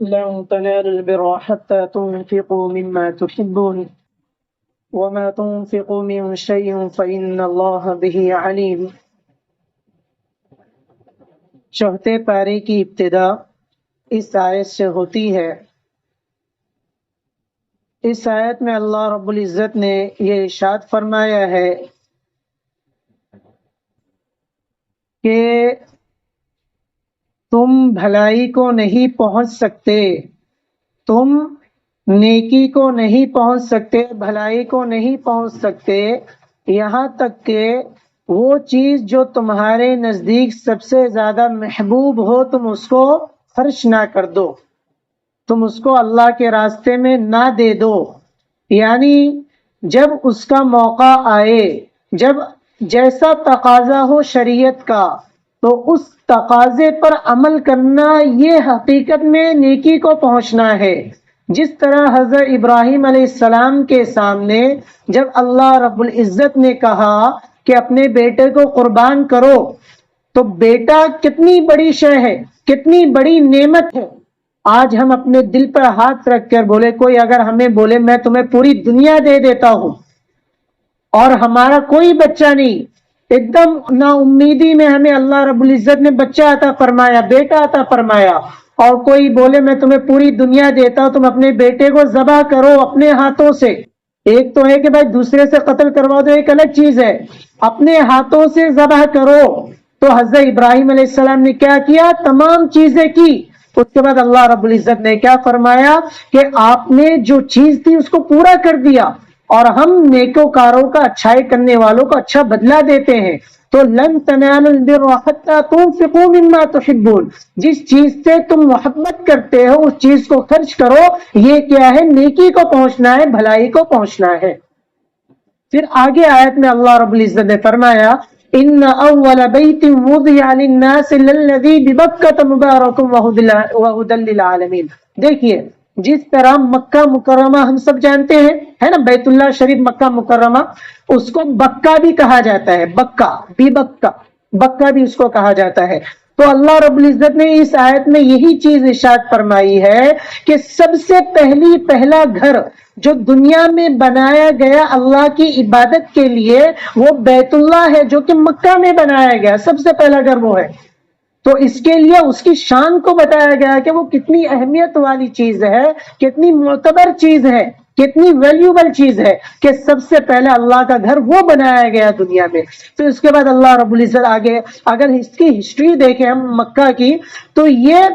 لن تنالوا البر حتى تنفقوا مما تحبون وما تنفقوا من شيء فإن الله به عليم۔ چوتھے پارے کی ابتدا اس آیت سے ہوتی ہے۔ اس آیت میں اللہ رب العزت نے یہ ارشاد فرمایا ہے کہ تم بھلائی کو نہیں پہنچ سکتے، تم نیکی کو نہیں پہنچ سکتے، بھلائی کو نہیں پہنچ سکتے یہاں تک کہ وہ چیز جو تمہارے نزدیک سب سے زیادہ محبوب ہو تم اس کو خرچ نہ کر دو، تم اس کو اللہ کے راستے میں نہ دے دو۔ یعنی جب اس کا موقع آئے، جب جیسا تقاضا ہو شریعت کا، تو اس تقاضے پر عمل کرنا یہ حقیقت میں نیکی کو پہنچنا ہے۔ جس طرح حضرت ابراہیم علیہ السلام کے سامنے جب اللہ رب العزت نے کہا کہ اپنے بیٹے کو قربان کرو، تو بیٹا کتنی بڑی شے ہے، کتنی بڑی نعمت ہے۔ آج ہم اپنے دل پر ہاتھ رکھ کر بولے، کوئی اگر ہمیں بولے میں تمہیں پوری دنیا دے دیتا ہوں، اور ہمارا کوئی بچہ نہیں، ایک دم نا امیدی میں ہمیں اللہ رب العزت نے بچہ عطا فرمایا، بیٹا عطا فرمایا، اور کوئی بولے میں تمہیں پوری دنیا دیتا ہوں، تم اپنے بیٹے کو ذبح کرو اپنے ہاتھوں سے۔ ایک تو ہے کہ بھائی دوسرے سے قتل کروا دو، ایک الگ چیز ہے، اپنے ہاتھوں سے ذبح کرو۔ تو حضرت ابراہیم علیہ السلام نے کیا کیا؟ تمام چیزیں کی۔ اس کے بعد اللہ رب العزت نے کیا فرمایا کہ آپ نے جو چیز تھی اس کو پورا کر دیا، اور ہم نیکوکاروں کا، اچھائی کرنے والوں کو اچھا بدلہ دیتے ہیں۔ تو لن تنالوا البر حتى تنفقوا مما تحبون، جس چیز سے تم محبت کرتے ہو اس چیز کو خرچ کرو۔ یہ کیا ہے؟ نیکی کو پہنچنا ہے، بھلائی کو پہنچنا ہے۔ پھر آگے آیت میں اللہ رب العزت نے فرمایا ان اول بیت وضع للناس للذی ببکۃ مبارک وہدی للعالمین۔ دیکھیے جس طرح مکہ مکرمہ ہم سب جانتے ہیں، ہے نا، بیت اللہ شریف مکہ مکرمہ، اس کو بکہ بھی کہا جاتا ہے، بکہ بھی، بکہ بھی اس کو کہا جاتا ہے۔ تو اللہ رب العزت نے اس آیت میں یہی چیز ارشاد فرمائی ہے کہ سب سے پہلا گھر جو دنیا میں بنایا گیا اللہ کی عبادت کے لیے وہ بیت اللہ ہے، جو کہ مکہ میں بنایا گیا، سب سے پہلا گھر وہ ہے۔ تو اس کے لیے اس کی شان کو بتایا گیا کہ وہ کتنی اہمیت والی چیز ہے، کتنی معتبر چیز ہے، کتنی ویلیوبل چیز ہے کہ سب سے پہلے اللہ کا گھر وہ بنایا گیا دنیا میں۔ تو اس کے بعد اللہ رب العزت آگے اگر اس کی ہسٹری دیکھیں ہم مکہ کی، تو یہ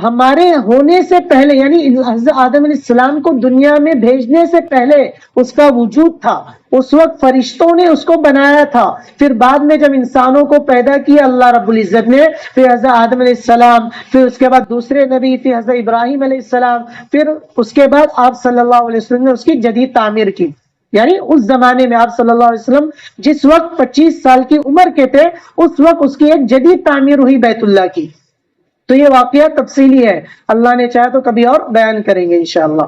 ہمارے ہونے سے پہلے، یعنی حضرت آدم علیہ السلام کو دنیا میں بھیجنے سے پہلے اس کا وجود تھا۔ اس وقت فرشتوں نے اس کو بنایا تھا، پھر بعد میں جب انسانوں کو پیدا کیا اللہ رب العزت نے، پھر حضرت آدم علیہ السلام، پھر اس کے بعد دوسرے نبی پھر حضرت ابراہیم علیہ السلام، پھر اس کے بعد آپ صلی اللہ علیہ وسلم نے اس کی جدید تعمیر کی۔ یعنی اس زمانے میں آپ صلی اللہ علیہ وسلم جس وقت 25 سال کی عمر کے تھے، اس وقت اس کی ایک جدید تعمیر ہوئی بیت اللہ کی۔ تو یہ واقعہ تفصیلی ہے، اللہ نے چاہا تو کبھی اور بیان کریں گے انشاءاللہ۔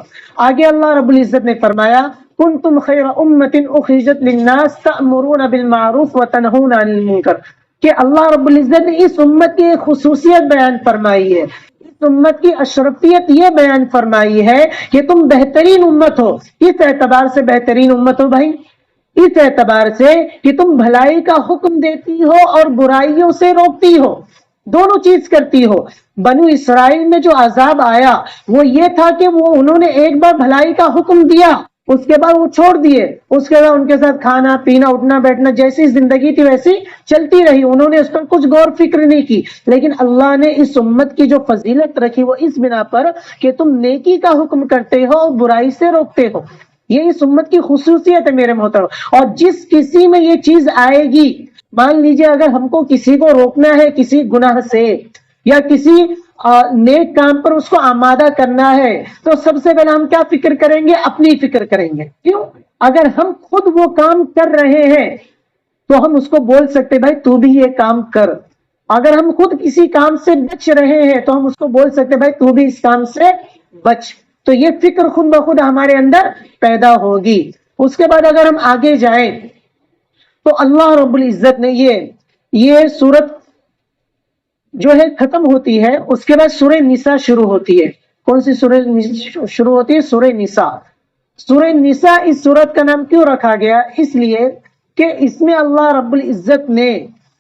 آگے اللہ رب العزت نے فرمایا کنتم خیر امت اخرجت للناس تأمرون بالمعروف وتنہون عن المنکر، کہ اللہ رب العزت نے اس امت کی خصوصیت بیان فرمائی ہے، اس امت کی اشرفیت یہ بیان فرمائی ہے کہ تم بہترین امت ہو۔ اس اعتبار سے بہترین امت ہو بھائی، اس اعتبار سے کہ تم بھلائی کا حکم دیتی ہو اور برائیوں سے روکتی ہو، دونوں چیز کرتی ہو۔ بنو اسرائیل میں جو عذاب آیا وہ یہ تھا کہ وہ انہوں نے ایک بار بھلائی کا حکم دیا، اس کے بعد وہ چھوڑ دیے، اس کے بعد ان کے ساتھ کھانا پینا اٹھنا بیٹھنا جیسی زندگی تھی ویسی چلتی رہی، انہوں نے اس پر کچھ غور فکر نہیں کی۔ لیکن اللہ نے اس امت کی جو فضیلت رکھی وہ اس بنا پر کہ تم نیکی کا حکم کرتے ہو اور برائی سے روکتے ہو، یہ اس امت کی خصوصیت ہے میرے محترم۔ اور جس کسی میں یہ چیز آئے گی، مان لیجئے اگر ہم کو کسی کو روکنا ہے کسی گناہ سے یا کسی نیک کام پر اس کو آمادہ کرنا ہے، تو سب سے پہلے ہم کیا فکر کریں گے؟ اپنی فکر کریں گے۔ کیوں؟ اگر ہم خود وہ کام کر رہے ہیں تو ہم اس کو بول سکتے بھائی تو بھی یہ کام کر۔ اگر ہم خود کسی کام سے بچ رہے ہیں تو ہم اس کو بول سکتے بھائی تو بھی اس کام سے بچ۔ تو یہ فکر خود بخود ہمارے اندر پیدا ہوگی۔ اس کے بعد اگر ہم آگے جائیں تو اللہ رب العزت نے یہ سورت جو ہے ختم ہوتی ہے، اس کے بعد سورہ نساء شروع ہوتی ہے۔ کون سی سورہ شروع ہوتی ہے؟ سورہ نساء. سورہ نساء اس سورت کا نام کیوں رکھا گیا؟ اس لیے کہ اس میں اللہ رب العزت نے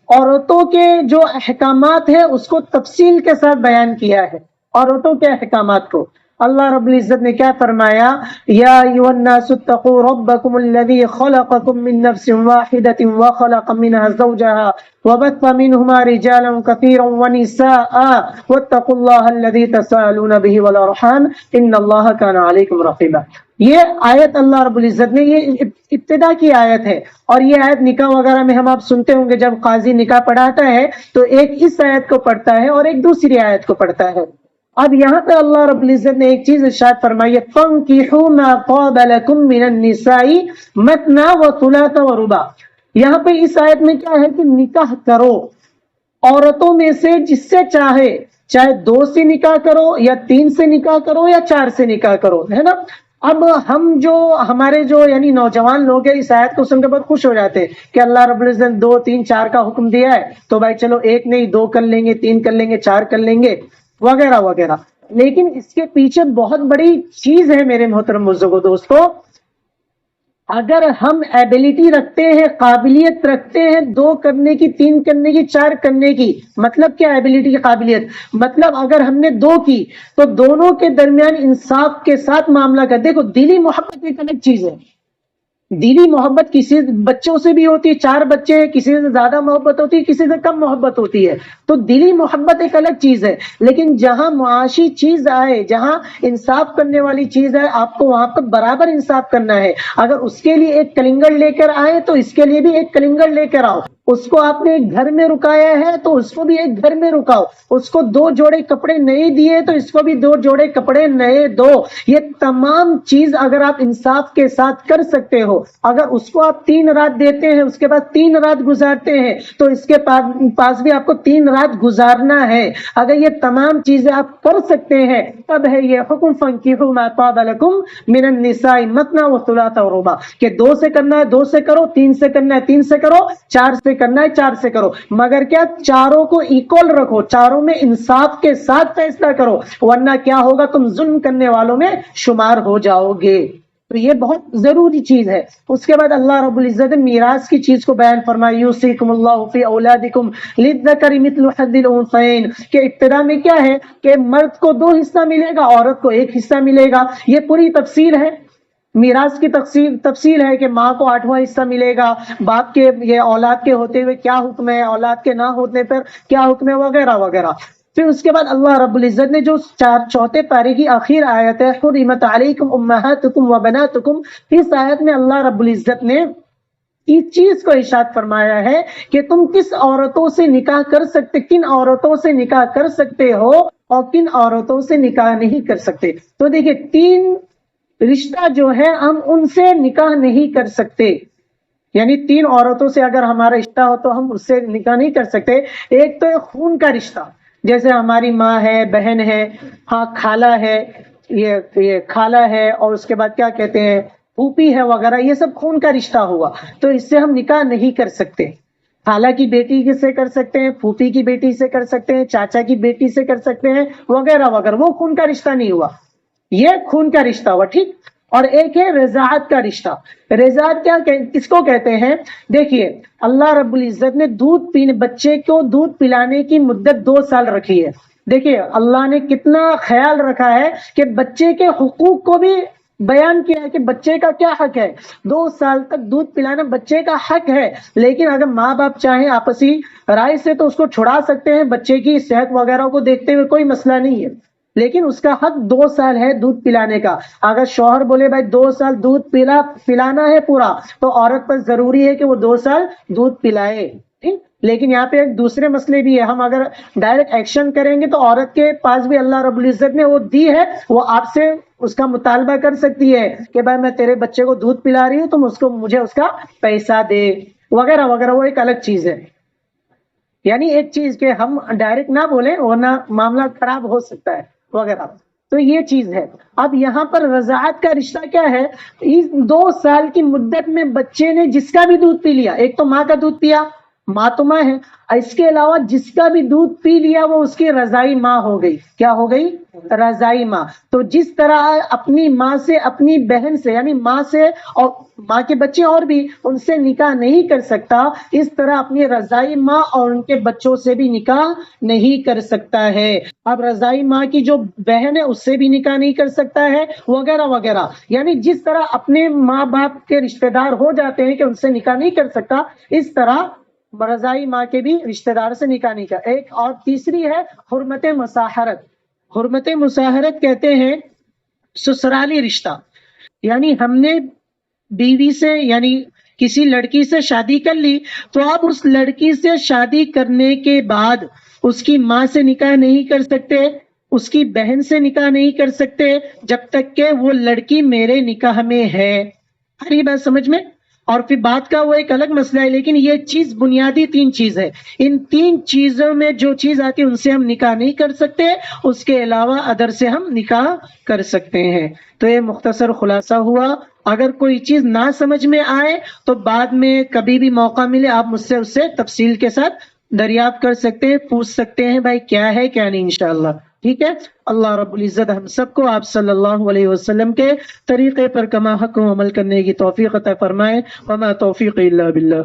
عورتوں کے جو احکامات ہیں اس کو تفصیل کے ساتھ بیان کیا ہے. عورتوں کے احکامات کو اللہ رب العزت نے کیا فرمایا؟ یا ایھا الناس اتقوا ربکم الذی خلقکم من نفس واحدۃ وخلق منها زوجها وبث منهما رجالا كثيرا ونساء واتقوا الله الذي تساءلون به والارحام ان الله كان عليكم رقيبا. یہ آیت اللہ رب العزت نے یہ ابتدا کی آیت ہے، اور یہ آیت نکاح وغیرہ میں ہم آپ سنتے ہوں گے، جب قاضی نکاح پڑھاتا ہے تو ایک اس آیت کو پڑھتا ہے اور ایک دوسری آیت کو پڑھتا ہے. اب یہاں پہ اللہ رب العزت نے ایک چیز ارشاد فرمائی ہے، فَانكِحُوا مَا طَابَ لَكُم مِّنَ النِّسَاءِ مَثْنَىٰ وَثُلَاثَ وَرُبَاعَ. یہاں پہ اس آیت میں کیا ہے کہ نکاح کرو عورتوں میں سے جس سے چاہے 2 سے نکاح کرو یا 3 سے نکاح کرو یا 4 سے نکاح کرو، ہے نا. اب ہم جو ہمارے جو یعنی نوجوان لوگ ہیں اس آیت کو سن کے بہت خوش ہو جاتے ہیں کہ اللہ رب العزت نے 2 3 4 کا حکم دیا ہے، تو بھائی چلو 1 نہیں 2 کر لیں گے، 3 کر لیں گے، 4 کر لیں گے وغیرہ وغیرہ. لیکن اس کے پیچھے بہت بڑی چیز ہے میرے محترم بزرگوں، دوستو. اگر ہم ایبلٹی رکھتے ہیں، قابلیت رکھتے ہیں 2 کرنے کی، 3 کرنے کی، 4 کرنے کی، مطلب کیا ایبلٹی کی قابلیت؟ مطلب اگر ہم نے 2 کی تو دونوں کے درمیان انصاف کے ساتھ معاملہ کر. دیکھو دلی محبت ایک الگ چیز ہے. دلی محبت کسی بچوں سے بھی ہوتی ہے، 4 بچے ہیں، کسی سے زیادہ محبت ہوتی ہے، کسی سے کم محبت ہوتی ہے، تو دلی محبت ایک الگ چیز ہے. لیکن جہاں معاشی چیز آئے، جہاں انصاف کرنے والی چیز ہے، آپ کو وہاں پر برابر انصاف کرنا ہے. اگر اس کے لیے ایک کلنگڑ لے کر آئے تو اس کے لیے بھی ایک کلنگڑ لے کر آؤ. اس کو آپ نے ایک گھر میں رکایا ہے تو اس کو بھی ایک گھر میں رکاؤ. اس کو 2 جوڑے کپڑے نئے دیے تو اس کو بھی 2 جوڑے کپڑے نئے دو. یہ تمام چیز اگر آپ انصاف کے ساتھ کر سکتے ہو، اگر اس کو آپ 3 رات دیتے ہیں اس کے بعد 3 رات گزارتے ہیں تو اس کے پاس بھی آپ کو 3 رات گزارنا ہے. اگر یہ تمام چیزیں آپ کر سکتے ہیں تب ہے یہ حکم فانکحوا ما طاب لکم من النساء مثنی وثلاث ورباع کہ 2 سے کرنا ہے 2 سے کرو، 3 سے کرنا ہے 3 سے کرو، 4 سے کرنا ہے 4 سے کرو. مگر کیا چاروں کو ایکول رکھو، چاروں میں انصاف کے ساتھ فیصلہ کرو، ورنہ کیا ہوگا تم ظلم کرنے والوں میں شمار ہو جاؤ گے. تو یہ بہت ضروری چیز ہے. اس کے بعد اللہ رب العزت نے میراث کی چیز کو بیان فرمایا، یوصیکم اللہ فی اولادکم للذکر مثل حظ الانثیین، کہ ابتدا میں کیا ہے کہ مرد کو 2 حصہ ملے گا، عورت کو 1 حصہ ملے گا. یہ پوری تفصیل ہے، میراث کی تفصیل ہے کہ ماں کو 8واں حصہ ملے گا، باپ کے یہ اولاد کے ہوتے ہوئے کیا حکم ہے، اولاد کے نہ ہونے پر کیا حکم ہے وغیرہ وغیرہ. پھر اس کے بعد اللہ رب العزت نے جو 4 پارے کی آخر آیت ہے، حرمت علیکم امہاتکم وبناتکم، اس آیت میں اللہ رب العزت نے اس چیز کو ارشاد فرمایا ہے کہ تم کس عورتوں سے نکاح کر سکتے، کن عورتوں سے نکاح کر سکتے ہو اور کن عورتوں سے نکاح نہیں کر سکتے. تو دیکھیں 3 رشتہ جو ہے ہم ان سے نکاح نہیں کر سکتے، یعنی 3 عورتوں سے اگر ہمارا رشتہ ہو تو ہم اس سے نکاح نہیں کر سکتے. ایک تو خون کا رشتہ، جیسے ہماری ماں ہے، بہن ہے، ہاں خالہ ہے، یہ خالہ ہے، اور اس کے بعد کیا کہتے ہیں پھوپھی ہے وغیرہ، یہ سب خون کا رشتہ ہوا تو اس سے ہم نکاح نہیں کر سکتے. خالہ کی بیٹی سے کر سکتے ہیں، پھوپھی کی بیٹی سے کر سکتے ہیں، چاچا کی بیٹی سے کر سکتے ہیں وغیرہ وغیرہ، وہ خون کا رشتہ نہیں ہوا، یہ خون کا رشتہ ہوا. ٹھیک. اور ایک ہے رضاعت کا رشتہ. رضاعت کس کو کہتے ہیں؟ دیکھیے اللہ رب العزت نے بچے کو دودھ پلانے کی مدت 2 سال رکھی ہے. دیکھیے اللہ نے کتنا خیال رکھا ہے کہ بچے کے حقوق کو بھی بیان کیا ہے کہ بچے کا کیا حق ہے. 2 سال تک دودھ پلانا بچے کا حق ہے، لیکن اگر ماں باپ چاہیں آپسی رائے سے تو اس کو چھڑا سکتے ہیں، بچے کی صحت وغیرہ کو دیکھتے ہوئے کوئی مسئلہ نہیں ہے، لیکن اس کا حق 2 سال ہے دودھ پلانے کا. اگر شوہر بولے بھائی 2 سال دودھ پلانا ہے پورا، تو عورت پر ضروری ہے کہ وہ 2 سال دودھ پلائے. ٹھیک. لیکن یہاں پہ ایک دوسرے مسئلے بھی ہے، ہم اگر ڈائریکٹ ایکشن کریں گے تو عورت کے پاس بھی اللہ رب العزت نے وہ دی ہے، وہ آپ سے اس کا مطالبہ کر سکتی ہے کہ بھائی میں تیرے بچے کو دودھ پلا رہی ہوں، تم مجھے اس کا پیسہ دے وغیرہ وغیرہ. وہ ایک الگ چیز ہے، یعنی ایک چیز کہ ہم ڈائریکٹ نہ بولیں ورنہ معاملہ خراب ہو سکتا ہے وغیرہ. تو یہ چیز ہے. اب یہاں پر رضاعت کا رشتہ کیا ہے؟ اس 2 سال کی مدت میں بچے نے جس کا بھی دودھ پی لیا، ایک تو ماں کا دودھ پیا ماں تو ماں ہے، اس کے علاوہ جس کا بھی دودھ پی لیا وہ اس کی رضائی ماں ہو گئی. کیا ہو گئی؟ رضائی ماں. تو جس طرح اپنی ماں سے، اپنی بہن سے یعنی ماں سے، اور ماں کے بچے اور بھی ان سے نکاح نہیں کر سکتا، اس طرح اپنی رضائی ماں اور ان کے بچوں سے بھی نکاح نہیں کر سکتا ہے. اب رضائی ماں کی جو بہن ہے اس سے بھی نکاح نہیں کر سکتا ہے، وغیرہ وغیرہ. یعنی جس طرح اپنے ماں باپ کے رشتہ دار ہو جاتے ہیں کہ ان سے نکاح نہیں کر سکتا، اس طرح رضائی ماں کے بھی رشتہ دار سے نکاح نہیں کر. ایک اور تیسری ہے حرمت مساہرت. حرمت مساہرت کہتے ہیں سسرالی رشتہ. یعنی ہم نے بیوی سے یعنی کسی لڑکی سے شادی کر لی، تو آپ اس لڑکی سے شادی کرنے کے بعد اس کی ماں سے نکاح نہیں کر سکتے، اس کی بہن سے نکاح نہیں کر سکتے جب تک کہ وہ لڑکی میرے نکاح میں ہے. آ رہی بات سمجھ میں؟ اور پھر بات کا وہ ایک الگ مسئلہ ہے، لیکن یہ چیز بنیادی 3 چیز ہے. ان 3 چیزوں میں جو چیز آتی ہے ان سے ہم نکاح نہیں کر سکتے، اس کے علاوہ ادر سے ہم نکاح کر سکتے ہیں. تو یہ مختصر خلاصہ ہوا. اگر کوئی چیز نہ سمجھ میں آئے تو بعد میں کبھی بھی موقع ملے آپ مجھ سے اس سے تفصیل کے ساتھ دریافت کر سکتے ہیں، پوچھ سکتے ہیں بھائی کیا ہے کیا نہیں انشاءاللہ. ٹھیک ہے. اللہ رب العزت ہم سب کو آپ صلی اللہ علیہ وسلم کے طریقے پر کما حق و عمل کرنے کی توفیق عطا فرمائے. وما توفیق الا باللہ.